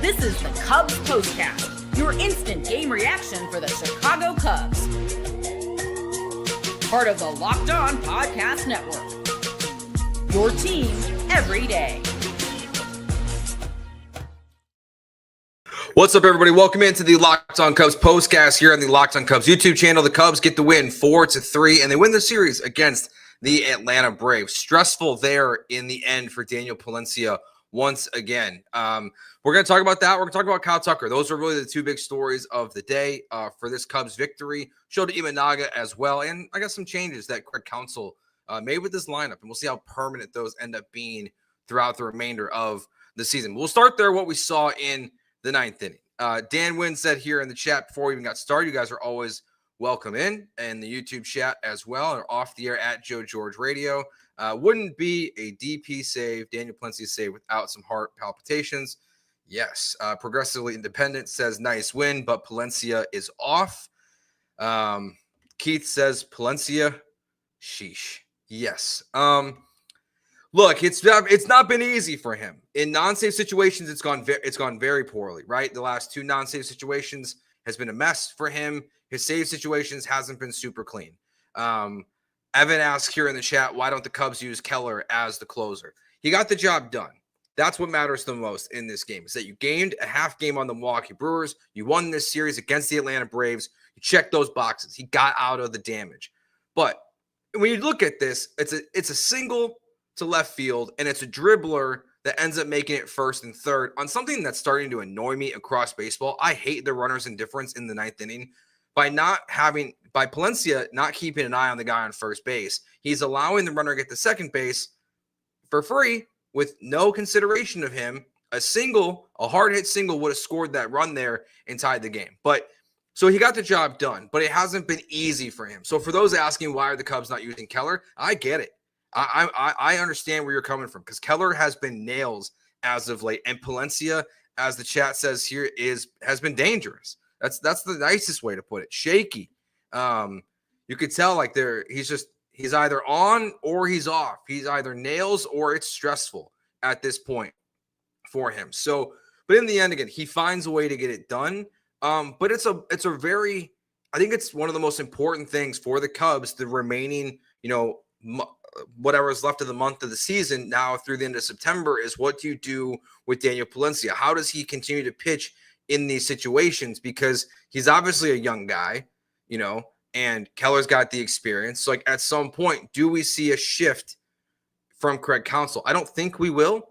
This is the Cubs Postcast, your instant game reaction for the Chicago Cubs. Part of the Locked On Podcast Network. Your team every day. What's up, everybody? Welcome into the Locked On Cubs Postcast here on the Locked On Cubs YouTube channel. The Cubs get the win 4-3, and they win the series against the Atlanta Braves. Stressful there in the end for Daniel Palencia once again. We're going to talk about that. We're going to talk about Kyle Tucker. Those are really the two big stories of the day for this Cubs victory. Shota Imanaga as well, and I got some changes that Craig Counsell made with this lineup, and we'll see how permanent those end up being throughout the remainder of the season. We'll start there, what we saw in the ninth inning. Dan Wynn said here in the chat before we even got started, you guys are always welcome in, and the YouTube chat as well, or off the air at Joe George Radio. Wouldn't be a DP save, Daniel Palencia save, without some heart palpitations. Yes. Progressively Independent says nice win, but Palencia is off. Keith says Palencia, sheesh. Yes. Look, it's not been easy for him. In non-save situations, it's gone very poorly, right? The last two non-save situations has been a mess for him. His save situations hasn't been super clean. Evan asks here in the chat, why don't the Cubs use Keller as the closer? He got the job done. That's what matters the most in this game, is that you gained a half game on the Milwaukee Brewers. You won this series against the Atlanta Braves. You checked those boxes. He got out of the damage. But when you look at this, it's a single to left field, and it's a dribbler that ends up making it first and third on something that's starting to annoy me across baseball. I hate the runner's indifference in the ninth inning. By Palencia not keeping an eye on the guy on first base, he's allowing the runner to get to second base for free with no consideration of him. A hard hit single would have scored that run there and tied the game. But so he got the job done, but it hasn't been easy for him. So for those asking why are the Cubs not using Keller, I get it. I understand where you're coming from, because Keller has been nails as of late, and Palencia, as the chat says here, has been dangerous. That's the nicest way to put it. Shaky. You could tell like he's either on or he's off. He's either nails or it's stressful at this point for him. So, but in the end, again, he finds a way to get it done. But it's a very, I think it's one of the most important things for the Cubs, the remaining, whatever is left of the month of the season now through the end of September, is what do you do with Daniel Palencia? How does he continue to pitch in these situations? Because he's obviously a young guy, and Keller's got the experience. So like at some point, do we see a shift from Craig Counsell? I don't think we will,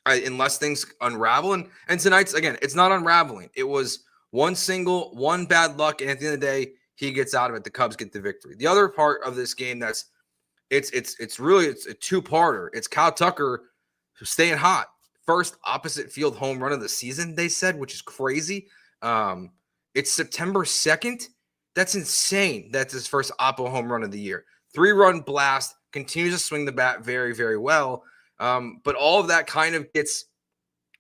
unless things unravel. And tonight's, again, it's not unraveling. It was one single, one bad luck, and at the end of the day, he gets out of it. The Cubs get the victory. The other part of this game it's really a two-parter. It's Kyle Tucker staying hot. First opposite field home run of the season, they said, which is crazy. It's September 2nd. That's insane. That's his first OPPO home run of the year. 3-run blast, continues to swing the bat very, very well. But all of that kind of gets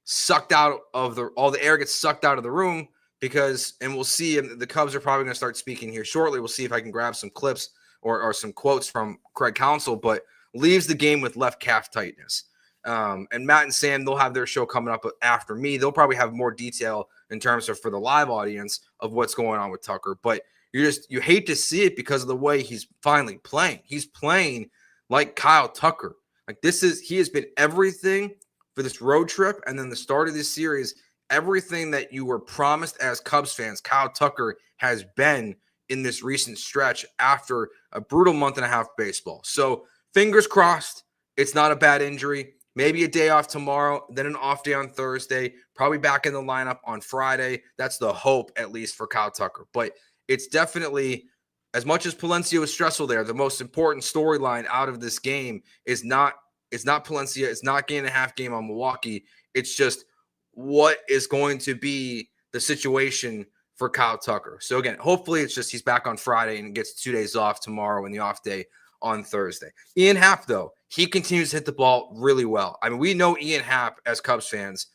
sucked out of all the air gets sucked out of the room because, and we'll see, and the Cubs are probably going to start speaking here shortly. We'll see if I can grab some clips or some quotes from Craig Counsell, but leaves the game with left calf tightness. And Matt and Sam, they'll have their show coming up after me. They'll probably have more detail in terms of for the live audience of what's going on with Tucker. But you hate to see it because of the way he's finally playing. He's playing like Kyle Tucker. Like he has been everything for this road trip and then the start of this series. Everything that you were promised as Cubs fans, Kyle Tucker has been in this recent stretch after a brutal month and a half of baseball. So fingers crossed, it's not a bad injury. Maybe a day off tomorrow, then an off day on Thursday, probably back in the lineup on Friday. That's the hope, at least, for Kyle Tucker. But it's definitely, as much as Palencia was stressful there, the most important storyline out of this game is not Palencia. It's not getting a half game on Milwaukee. It's just what is going to be the situation for Kyle Tucker. So again, hopefully it's just he's back on Friday and gets 2 days off tomorrow and the off day on Thursday. Ian Happ, though, he continues to hit the ball really well. I mean, we know Ian Happ as Cubs fans.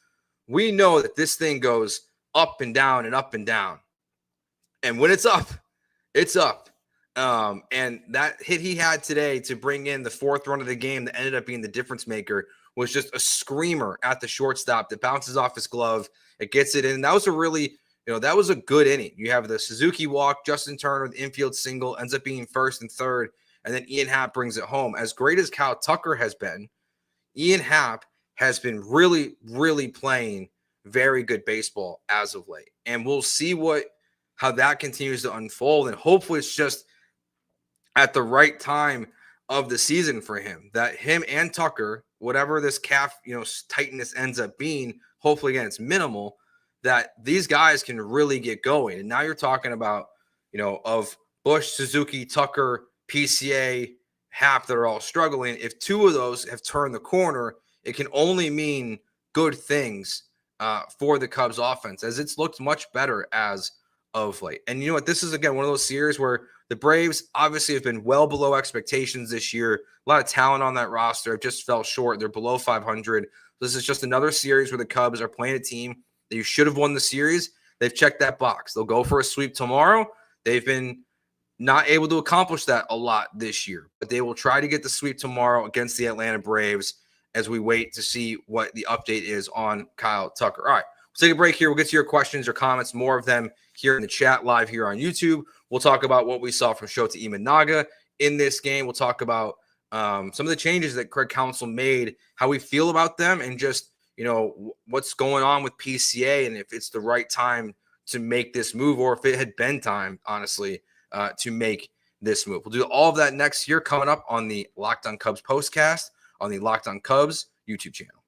We know that this thing goes up and down and up and down. And when it's up, it's up. And that hit he had today to bring in the fourth run of the game that ended up being the difference maker was just a screamer at the shortstop that bounces off his glove. It gets it in. That was a really, that was a good inning. You have the Suzuki walk, Justin Turner, the infield single, ends up being first and third, and then Ian Happ brings it home. As great as Kyle Tucker has been, Ian Happ has been really, really playing very good baseball as of late. And we'll see how that continues to unfold. And hopefully it's just at the right time of the season for him, that him and Tucker, whatever this calf, tightness ends up being, hopefully again, it's minimal, that these guys can really get going. And now you're talking about, of Bush, Suzuki, Tucker, PCA, Happ that are all struggling. If two of those have turned the corner, it can only mean good things for the Cubs offense, as it's looked much better as of late. And you know what? This is, again, one of those series where the Braves obviously have been well below expectations this year. A lot of talent on that roster have just fell short. They're below 500. This is just another series where the Cubs are playing a team that you should have won the series. They've checked that box. They'll go for a sweep tomorrow. They've been not able to accomplish that a lot this year, but they will try to get the sweep tomorrow against the Atlanta Braves as we wait to see what the update is on Kyle Tucker. All right, we'll take a break here. We'll get to your questions or comments, more of them here in the chat live here on YouTube. We'll talk about what we saw from Shota Imanaga in this game. We'll talk about some of the changes that Craig Counsell made, how we feel about them, and just, what's going on with PCA and if it's the right time to make this move, or if it had been time, honestly, to make this move. We'll do all of that next year, coming up on the Locked On Cubs postcast on the Locked On Cubs YouTube channel.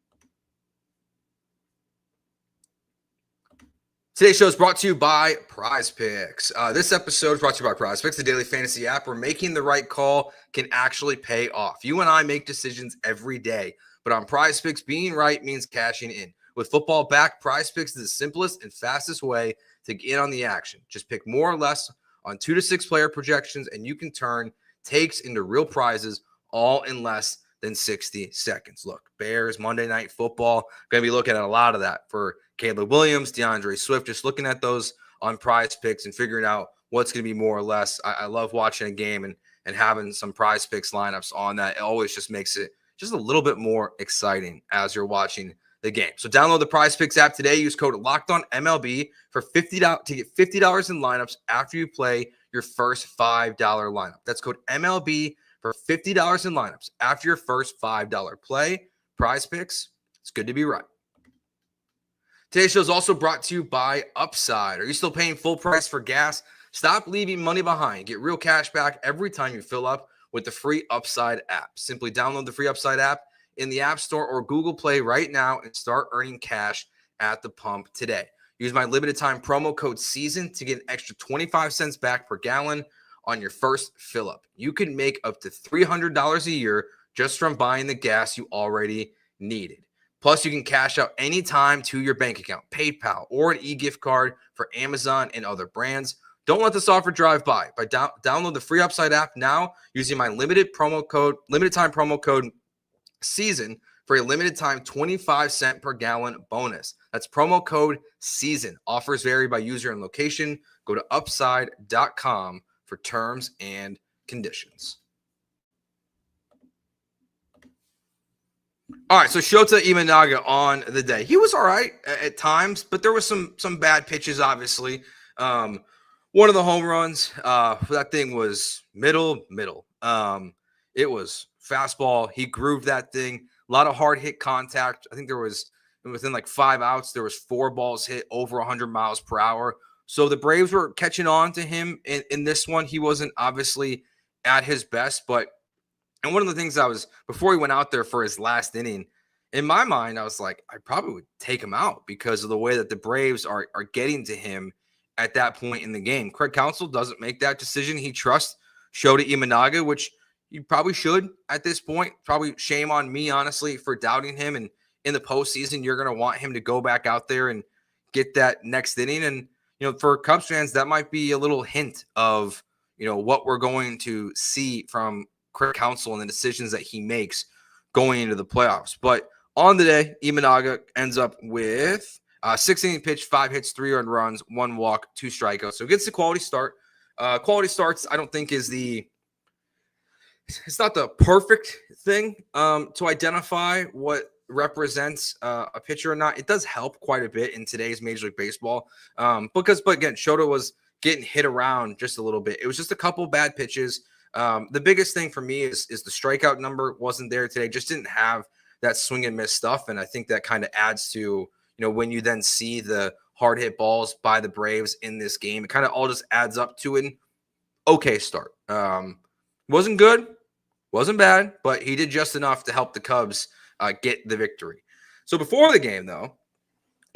Today's show is brought to you by PrizePicks. This episode is brought to you by PrizePicks, the daily fantasy app where making the right call can actually pay off. You and I make decisions every day, but on PrizePicks, being right means cashing in. With football back, PrizePicks is the simplest and fastest way to get in on the action. Just pick more or less on 2 to 6 player projections, and you can turn takes into real prizes all in less than 60 seconds. Look, Bears, Monday Night Football, going to be looking at a lot of that for Caleb Williams, DeAndre Swift, just looking at those on PrizePicks and figuring out what's going to be more or less. I love watching a game and having some PrizePicks lineups on that. It always just makes it just a little bit more exciting as you're watching the game. So download the PrizePicks app today. Use code LOCKEDONMLB for $50 to get $50 in lineups after you play your first $5 lineup. That's code MLB for $50 in lineups after your first $5 play. PrizePicks, it's good to be right. Today's show is also brought to you by Upside. Are you still paying full price for gas? Stop leaving money behind. Get real cash back every time you fill up with the free Upside app. Simply download the free Upside app in the App Store or Google Play right now and start earning cash at the pump today. Use my limited time promo code SEASON to get an extra 25 cents back per gallon on your first fill up. You can make up to $300 a year just from buying the gas you already needed. Plus, you can cash out anytime to your bank account, PayPal, or an e-gift card for Amazon and other brands. Don't let this offer drive by. Download the free Upside app now using my limited time promo code SEASON for a limited time 25 cent per gallon bonus. That's promo code SEASON. Offers vary by user and location. Go to upside.com for terms and conditions. All right, so Shota Imanaga on the day. He was all right at times, but there was some bad pitches, obviously. One of the home runs, that thing was middle. It was fastball. He grooved that thing. A lot of hard hit contact. I think there was, within like 5 outs, there was 4 balls hit over 100 miles per hour. So the Braves were catching on to him in this one. He wasn't obviously at his best, but and one of the things before he went out there for his last inning, in my mind, I was like, I probably would take him out because of the way that the Braves are getting to him at that point in the game. Craig Counsell doesn't make that decision. He trusts Shota Imanaga, which you probably should at this point. Probably shame on me, honestly, for doubting him. And in the postseason, you're going to want him to go back out there and get that next inning. And, for Cubs fans, that might be a little hint of, what we're going to see from Craig Counsell and the decisions that he makes going into the playoffs. But on the day, Imanaga ends up with 6 inning pitch, 5 hits, 3 earned runs, 1 walk, 2 strikeouts. So gets the quality start Quality starts, I don't think it's not the perfect thing to identify what represents a pitcher or not. It does help quite a bit in today's Major League Baseball but again, Shota was getting hit around just a little bit. It was just a couple bad pitches. The biggest thing for me is the strikeout number wasn't there today. Just didn't have that swing and miss stuff, and I think that kind of adds to when you then see the hard hit balls by the Braves in this game, it kind of all just adds up to an okay start. Wasn't good, wasn't bad, but he did just enough to help the Cubs get the victory. So before the game, though,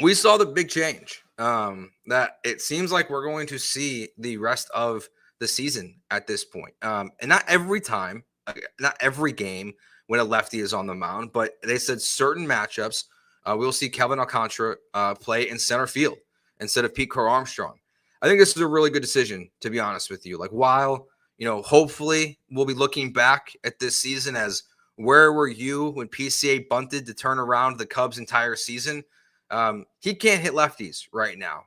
we saw the big change that it seems like we're going to see the rest of the season at this point. And not every time, not every game when a lefty is on the mound, but they said certain matchups, we'll see Kelvin Alcantara play in center field instead of Pete Crow Armstrong. I think this is a really good decision, to be honest with you. Like, while hopefully we'll be looking back at this season as where were you when PCA bunted to turn around the Cubs' entire season? He can't hit lefties right now.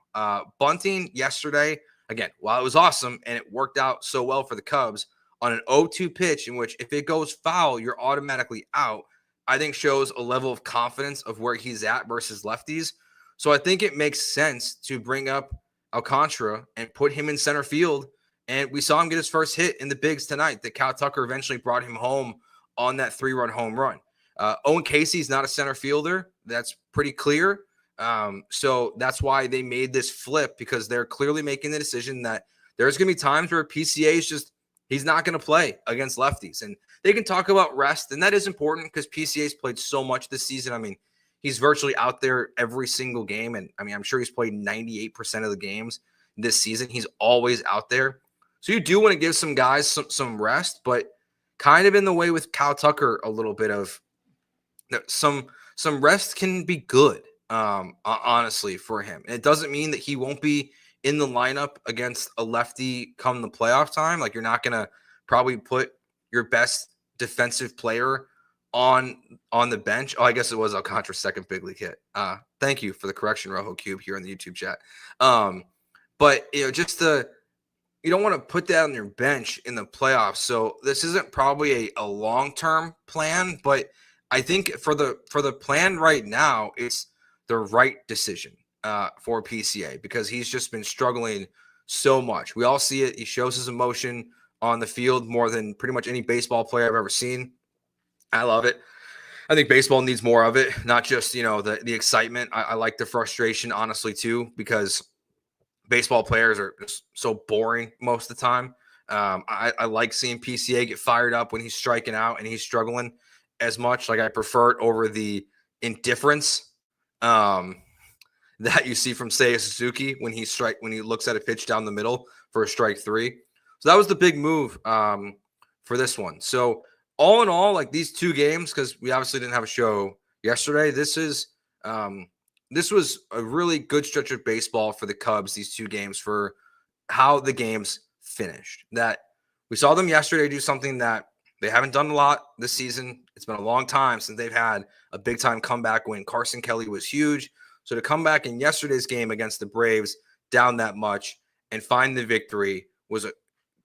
Bunting yesterday, again, while it was awesome and it worked out so well for the Cubs, on an 0-2 pitch in which if it goes foul, you're automatically out, I think shows a level of confidence of where he's at versus lefties. So I think it makes sense to bring up Alcantara and put him in center field. And we saw him get his first hit in the bigs tonight. That Cal Tucker eventually brought him home on that 3-run home run. Owen Casey's not a center fielder. That's pretty clear. So that's why they made this flip, because they're clearly making the decision that there's going to be times where PCA is just, he's not going to play against lefties. And they can talk about rest, and that is important because PCA's played so much this season. I mean, he's virtually out there every single game. And I mean, I'm sure he's played 98% of the games this season. He's always out there. So you do want to give some guys some rest, but kind of in the way with Cal Tucker, a little bit of some rest can be good, honestly, for him. And it doesn't mean that he won't be in the lineup against a lefty come the playoff time. Like, you're not going to probably put your best defensive player on the bench. Oh, I guess it was Alcantara's second big league hit. Thank you for the correction, Rojo Cube, here in the YouTube chat. But just you don't want to put that on your bench in the playoffs. So this isn't probably a long-term plan, but I think for the plan right now, it's the right decision for PCA, because he's just been struggling so much. We all see it. He shows his emotion on the field more than pretty much any baseball player I've ever seen. I love it. I think baseball needs more of it, not just, the excitement. I like the frustration, honestly, too, because baseball players are just so boring most of the time. I like seeing PCA get fired up when he's striking out and he's struggling as much. Like, I prefer it over the indifference that you see from Seiya Suzuki when he looks at a pitch down the middle for a strike 3. So that was the big move for this one. So all in all, like, these two games, because we obviously didn't have a show yesterday, this was a really good stretch of baseball for the Cubs, these two games, for how the games finished. That we saw them yesterday do something that they haven't done a lot this season. It's been a long time since they've had a big-time comeback win. Carson Kelly was huge. So to come back in yesterday's game against the Braves down that much and find the victory was a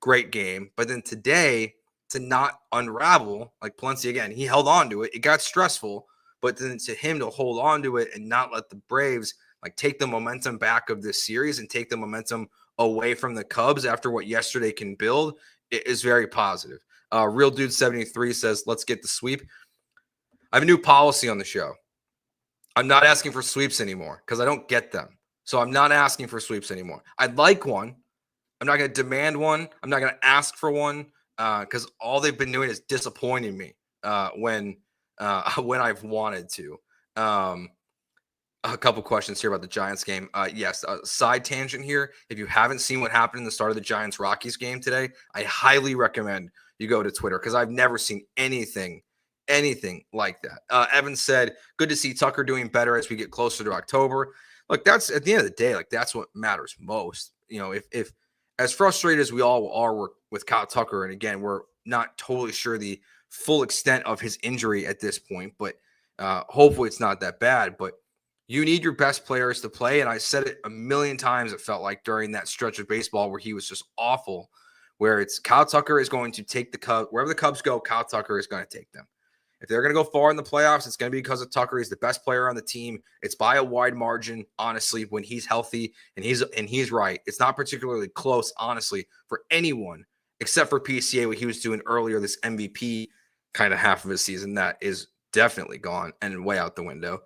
great game. But then today, to not unravel, like Palencia, again, he held on to it. It got stressful. But then to him to hold on to it and not let the Braves take the momentum back of this series and take the momentum away from the Cubs after what yesterday can build, it is very positive. Real Dude 73 says, let's get the sweep. I have a new policy on the show. I'm not asking for sweeps anymore because I don't get them. So I'm not asking for sweeps anymore. I'd like one. I'm not going to demand one. I'm not going to ask for one because all they've been doing is disappointing me when I've wanted to. A couple questions here about the Giants game. Yes, side tangent here. If you haven't seen what happened in the start of the Giants-Rockies game today, I highly recommend you go to Twitter because I've never seen anything like that. Evan said, good to see Tucker doing better as we get closer to October. Look, that's at the end of the day, that's what matters most. If as frustrated as we all are with Kyle Tucker, and again, we're not totally sure the full extent of his injury at this point, but hopefully it's not that bad. But You need your best players to play. And I said it a million times, it felt like, during that stretch of baseball where he was just awful, where it's Kyle Tucker is going to take the Cubs. Wherever the Cubs go, Kyle Tucker is going to take them. If they're going to go far in the playoffs, it's going to be because of Tucker. He's the best player on the team. It's by a wide margin, honestly, when he's healthy, and he's right. It's not particularly close, honestly, for anyone except for PCA, what he was doing earlier, this MVP kind of half of his season. That is definitely gone and way out the window.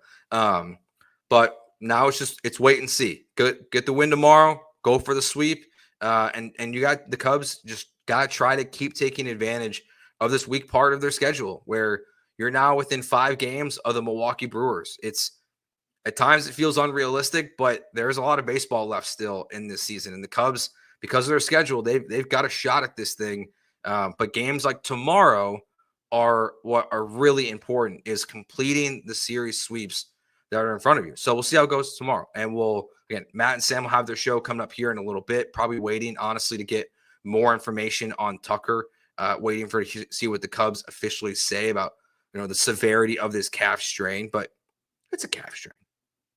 But now it's wait and see. Get the win tomorrow. Go for the sweep. And you got the Cubs just got to try to keep taking advantage of this weak part of their schedule where you're now within 5 games of the Milwaukee Brewers. It's at times it feels unrealistic, but there's a lot of baseball left still in this season. And the Cubs, because of their schedule, they've got a shot at this thing. But games like tomorrow are what are really important, is completing the series sweeps that are in front of you. So we'll see how it goes tomorrow. And again, Matt and Sam will have their show coming up here in a little bit, probably waiting, honestly, to get more information on Tucker, waiting to see what the Cubs officially say about, the severity of this calf strain, but it's a calf strain.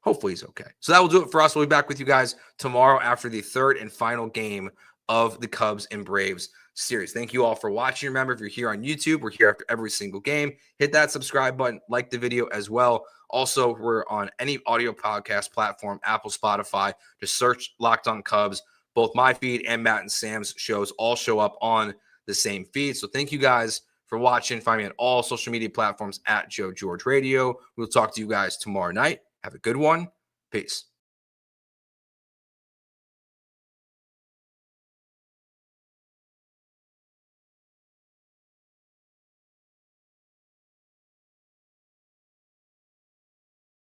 Hopefully he's okay. So that will do it for us. We'll be back with you guys tomorrow after the third and final game of the Cubs and Braves series. Thank you all for watching. Remember, if you're here on YouTube, we're here after every single game. Hit that subscribe button, like the video as well. Also, we're on any audio podcast platform, Apple, Spotify. Just search Locked On Cubs. Both my feed and Matt and Sam's shows all show up on the same feed. So thank you guys for watching. Find me on all social media platforms at Joe George Radio. We'll talk to you guys tomorrow night. Have a good one. Peace.